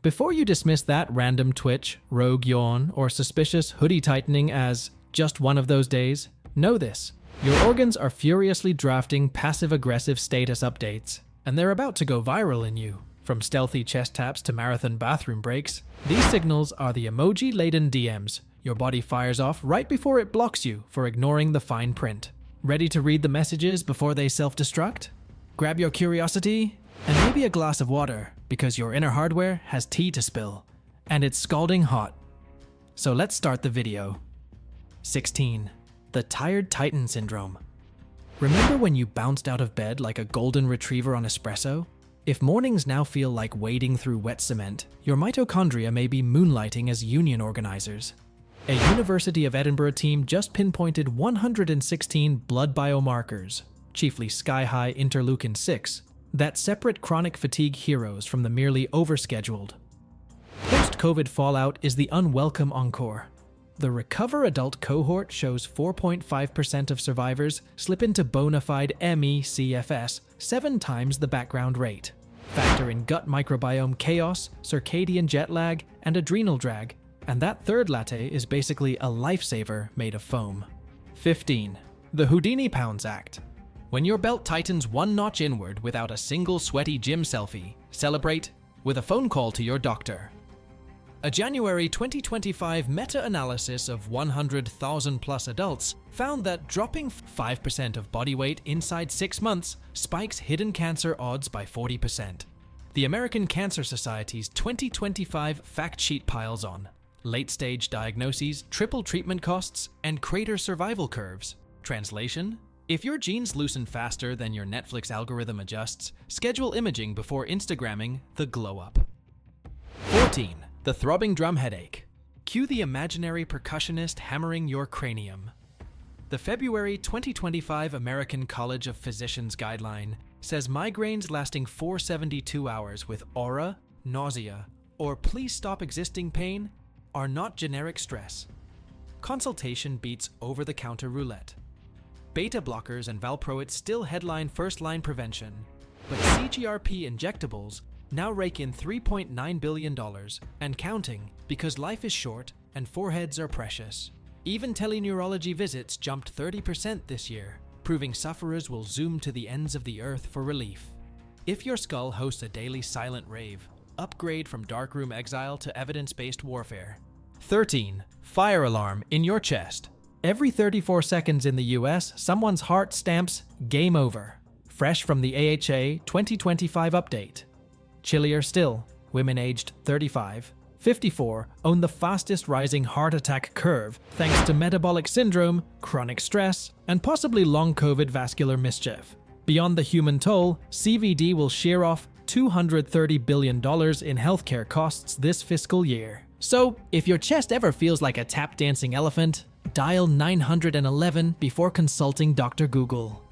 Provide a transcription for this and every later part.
Before you dismiss that random twitch, rogue yawn, or suspicious hoodie tightening as just one of those days, know this. Your organs are furiously drafting passive-aggressive status updates, and they're about to go viral in you. From stealthy chest taps to marathon bathroom breaks, these signals are the emoji-laden DMs your body fires off right before it blocks you for ignoring the fine print. Ready to read the messages before they self-destruct? Grab your curiosity and maybe a glass of water, because your inner hardware has tea to spill, and it's scalding hot. So let's start the video. 16. The Tired Titan Syndrome. Remember when you bounced out of bed like a golden retriever on espresso? If mornings now feel like wading through wet cement, your mitochondria may be moonlighting as union organizers. A University of Edinburgh team just pinpointed 116 blood biomarkers, chiefly sky-high interleukin-6, that separate chronic fatigue heroes from the merely overscheduled. Post-COVID fallout is the unwelcome encore. The Recover adult cohort shows 4.5% of survivors slip into bona fide ME/CFS 7 times the background rate. Factor in gut microbiome chaos, circadian jet lag, and adrenal drag, and that third latte is basically a lifesaver made of foam. 15. The Houdini Pounds Act. When your belt tightens one notch inward without a single sweaty gym selfie, celebrate with a phone call to your doctor. A January 2025 meta-analysis of 100,000 plus adults found that dropping 5% of body weight inside 6 months spikes hidden cancer odds by 40%. The American Cancer Society's 2025 fact sheet piles on. Late-stage diagnoses, triple treatment costs, and crater survival curves. Translation? If your genes loosen faster than your Netflix algorithm adjusts, schedule imaging before Instagramming the glow-up. 14. The Throbbing Drum Headache. Cue the imaginary percussionist hammering your cranium. The February 2025 American College of Physicians guideline says migraines lasting 472 hours with aura, nausea, or please stop existing pain are not generic stress. Consultation beats over-the-counter roulette. Beta blockers and valproate still headline first-line prevention, but CGRP injectables now rake in $3.9 billion and counting because life is short and foreheads are precious. Even teleneurology visits jumped 30% this year, proving sufferers will zoom to the ends of the earth for relief. If your skull hosts a daily silent rave, upgrade from darkroom exile to evidence-based warfare. 13. Fire alarm in your chest. Every 34 seconds in the US, someone's heart stamps "Game Over." Fresh from the AHA 2025 update. Chillier still, women aged 35, 54 own the fastest rising heart attack curve thanks to metabolic syndrome, chronic stress, and possibly long COVID vascular mischief. Beyond the human toll, CVD will shear off $230 billion in healthcare costs this fiscal year. So, if your chest ever feels like a tap-dancing elephant, dial 911 before consulting Dr. Google.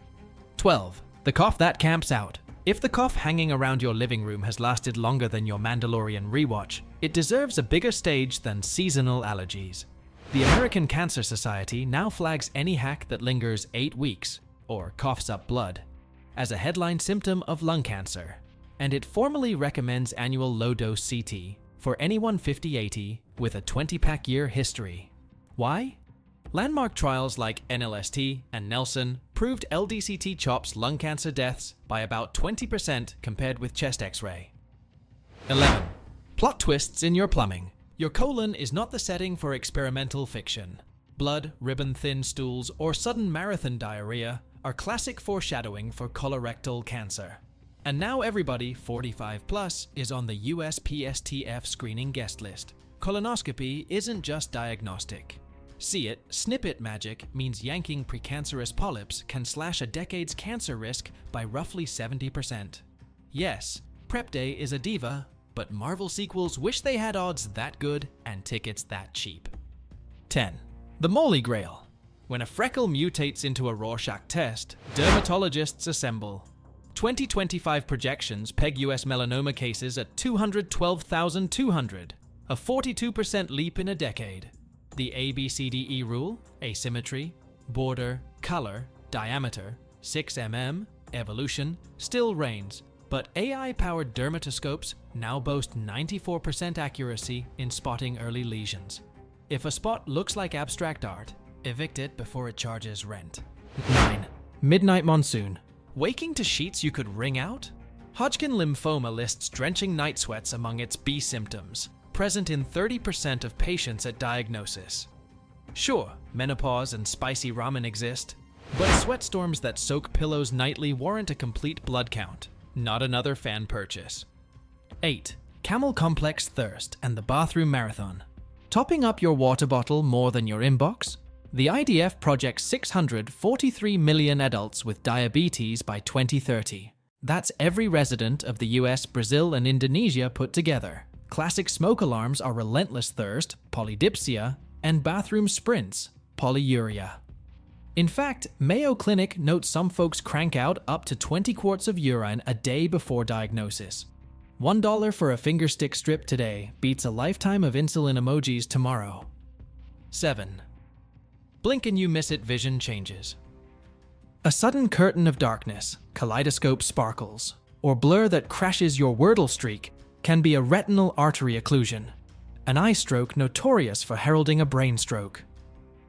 12. The cough that camps out. If the cough hanging around your living room has lasted longer than your Mandalorian rewatch, it deserves a bigger stage than seasonal allergies. The American Cancer Society now flags any hack that lingers 8 weeks, or coughs up blood, as a headline symptom of lung cancer, and it formally recommends annual low-dose CT for anyone 50-80 with a 20-pack year history. Why? Landmark trials like NLST and Nelson proved LDCT chops lung cancer deaths by about 20% compared with chest X-ray. 11. Plot twists in your plumbing. Your colon is not the setting for experimental fiction. Blood, ribbon-thin stools, or sudden marathon diarrhea are classic foreshadowing for colorectal cancer. And now everybody 45 plus is on the USPSTF screening guest list. Colonoscopy isn't just diagnostic. See it, snip it magic means yanking precancerous polyps can slash a decade's cancer risk by roughly 70%. Yes, Prep Day is a diva, but Marvel sequels wish they had odds that good and tickets that cheap. 10. The Moly Grail. When a freckle mutates into a Rorschach test, dermatologists assemble. 2025 projections peg US melanoma cases at 212,200, a 42% leap in a decade. The ABCDE rule, asymmetry, border, color, diameter, 6 mm, evolution, still reigns, But AI-powered dermatoscopes now boast 94% accuracy in spotting early lesions. If a spot looks like abstract art, evict it before it charges rent. 9. Midnight monsoon. Waking to sheets you could wring out? Hodgkin lymphoma lists drenching night sweats among its B symptoms, present in 30% of patients at diagnosis. Sure, menopause and spicy ramen exist, but sweat storms that soak pillows nightly warrant a complete blood count, not another fan purchase. 8. Camel complex thirst and the bathroom marathon. Topping up your water bottle more than your inbox? The IDF projects 643 million adults with diabetes by 2030. That's every resident of the US, Brazil, and Indonesia put together. Classic smoke alarms are relentless thirst, polydipsia, and bathroom sprints, polyuria. In fact, Mayo Clinic notes some folks crank out up to 20 quarts of urine a day before diagnosis. $1 for a fingerstick strip today beats a lifetime of insulin emojis tomorrow. 7. Blink and you miss it vision changes. A sudden curtain of darkness, kaleidoscope sparkles, or blur that crashes your Wordle streak can be a retinal artery occlusion, an eye stroke notorious for heralding a brain stroke.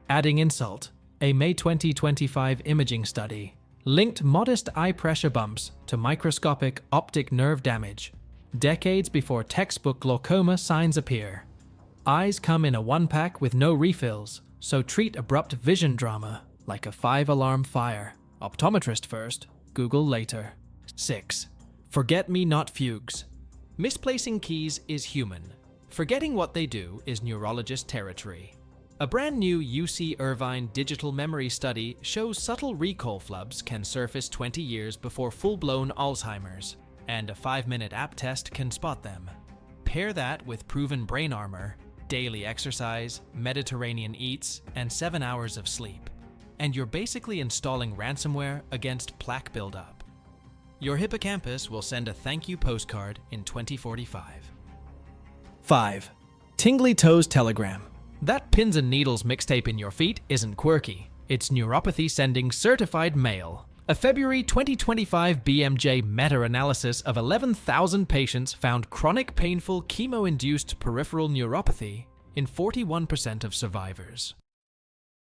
Adding insult, a May 2025 imaging study linked modest eye pressure bumps to microscopic optic nerve damage, decades before textbook glaucoma signs appear. Eyes come in a one-pack with no refills, so treat abrupt vision drama like a 5-alarm fire. Optometrist first, Google later. 6. Forget-me-not fugues. Misplacing keys is human. Forgetting what they do is neurologist territory. A brand new UC Irvine digital memory study shows subtle recall flubs can surface 20 years before full-blown Alzheimer's, and a 5-minute app test can spot them. Pair that with proven brain armor, daily exercise, Mediterranean eats, and 7 hours of sleep, and you're basically installing ransomware against plaque buildup. Your hippocampus will send a thank you postcard in 2045. 5. Tingly Toes Telegram. That pins and needles mixtape in your feet isn't quirky. It's neuropathy sending certified mail. A February 2025 BMJ meta-analysis of 11,000 patients found chronic painful chemo-induced peripheral neuropathy in 41% of survivors.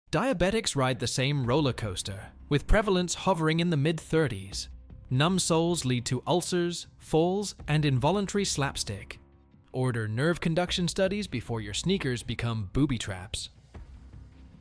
Diabetics ride the same roller coaster, with prevalence hovering in the mid-30s. Numb soles lead to ulcers, falls, and involuntary slapstick. Order nerve conduction studies before your sneakers become booby traps.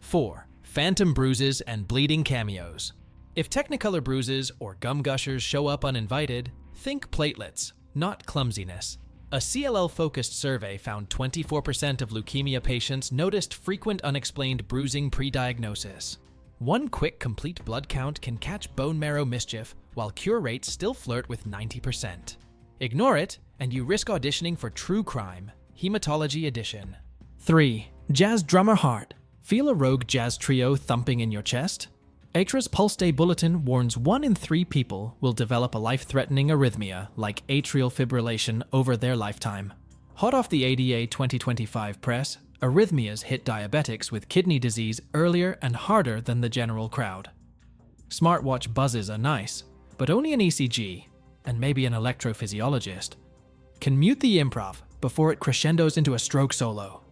4. Phantom bruises and bleeding cameos. If Technicolor bruises or gum gushers show up uninvited, think platelets, not clumsiness. A CLL-focused survey found 24% of leukemia patients noticed frequent unexplained bruising pre-diagnosis. One quick complete blood count can catch bone marrow mischief, while cure rates still flirt with 90%. Ignore it, and you risk auditioning for True Crime, Hematology Edition. 3. Jazz drummer heart. Feel a rogue jazz trio thumping in your chest? Atra's Pulse Day Bulletin warns 1 in 3 people will develop a life-threatening arrhythmia like atrial fibrillation over their lifetime. Hot off the ADA 2025 press, arrhythmias hit diabetics with kidney disease earlier and harder than the general crowd. Smartwatch buzzes are nice, but only an ECG, and maybe an electrophysiologist, can mute the improv before it crescendos into a stroke solo.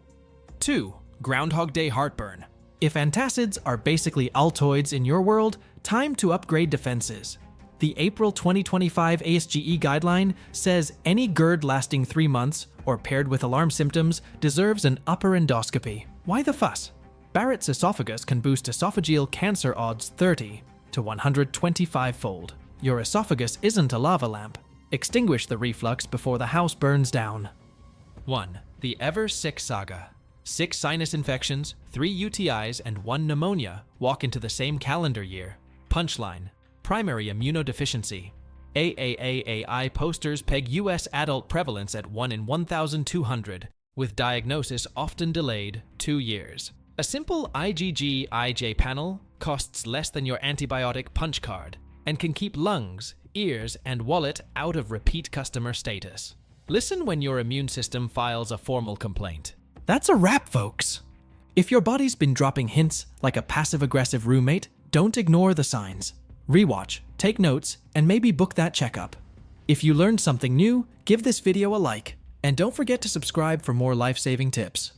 2. Groundhog Day heartburn. If antacids are basically Altoids in your world, time to upgrade defenses. The April 2025 ASGE guideline says any GERD lasting 3 months or paired with alarm symptoms deserves an upper endoscopy. Why the fuss? Barrett's esophagus can boost esophageal cancer odds 30 to 125-fold. Your esophagus isn't a lava lamp. Extinguish the reflux before the house burns down. 1. The Ever Sick Saga. 6 sinus infections, 3 UTIs, and 1 pneumonia walk into the same calendar year. Punchline: primary immunodeficiency. AAAAI posters peg US adult prevalence at 1 in 1,200, with diagnosis often delayed 2 years. A simple IgG-IJ panel costs less than your antibiotic punch card and can keep lungs, ears, and wallet out of repeat customer status. Listen when your immune system files a formal complaint. That's a wrap, folks. If your body's been dropping hints like a passive-aggressive roommate, don't ignore the signs. Rewatch, take notes, and maybe book that checkup. If you learned something new, give this video a like. And don't forget to subscribe for more life-saving tips.